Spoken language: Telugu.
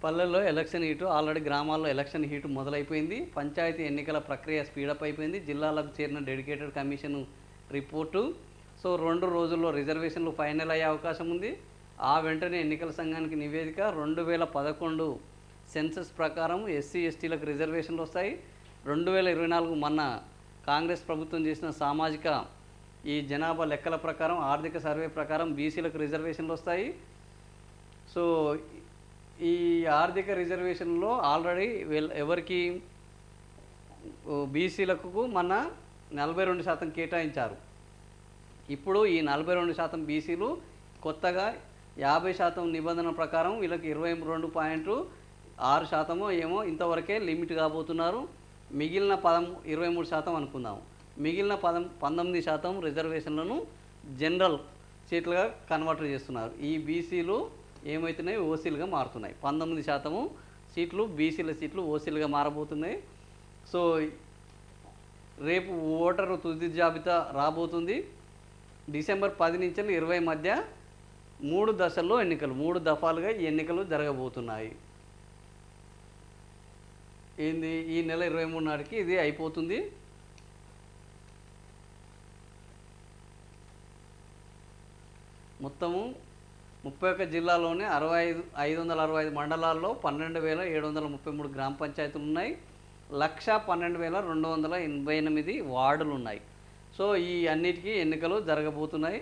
పల్లెల్లో ఎలక్షన్ హీటు ఆల్రెడీ గ్రామాల్లో ఎలక్షన్ హీటు మొదలైపోయింది. పంచాయతీ ఎన్నికల ప్రక్రియ స్పీడప్ అయిపోయింది. జిల్లాలకు చేరిన డెడికేటెడ్ కమిషన్ రిపోర్టు. సో 2 రోజుల్లో రిజర్వేషన్లు ఫైనల్ అయ్యే అవకాశం ఉంది. ఆ వెంటనే ఎన్నికల సంఘానికి నివేదిక. 2011 సెన్సస్ ప్రకారం ఎస్సీ ఎస్టీలకు రిజర్వేషన్లు వస్తాయి. 2024 మొన్న కాంగ్రెస్ ప్రభుత్వం చేసిన సామాజిక ఈ జనాభా లెక్కల ప్రకారం ఆర్థిక సర్వే ప్రకారం బీసీలకు రిజర్వేషన్లు వస్తాయి. సో ఈ ఆర్థిక రిజర్వేషన్లో ఆల్రెడీ ఎవరికి బీసీలకు మన 42% కేటాయించారు. ఇప్పుడు ఈ 42% బీసీలు కొత్తగా 50% నిబంధన ప్రకారం వీళ్ళకి 22.6% ఏమో ఇంతవరకే లిమిట్ కాబోతున్నారు. మిగిలిన 23% అనుకుందాము. మిగిలిన 19% రిజర్వేషన్లను జనరల్ సీట్లుగా కన్వర్ట్ చేస్తున్నారు. ఈ బీసీలు ఏమవుతున్నాయి, ఓసీలుగా మారుతున్నాయి. 19% సీట్లు బీసీల సీట్లు ఓసీలుగా మారబోతున్నాయి. సో రేపు ఓటరు తుది జాబితా రాబోతుంది. డిసెంబర్ 10 నుంచి 20 మధ్య 3 దశల్లో ఎన్నికలు, 3 దఫాలుగా ఈ ఎన్నికలు జరగబోతున్నాయి. ఈ నెల 23 నాటికి ఇది అయిపోతుంది. మొత్తము 31 జిల్లాలోనే 565 మండలాల్లో 12,733 గ్రామ పంచాయతీలు ఉన్నాయి. 1,12,288 వార్డులు ఉన్నాయి. సో ఈ అన్నిటికీ ఎన్నికలు జరగబోతున్నాయి.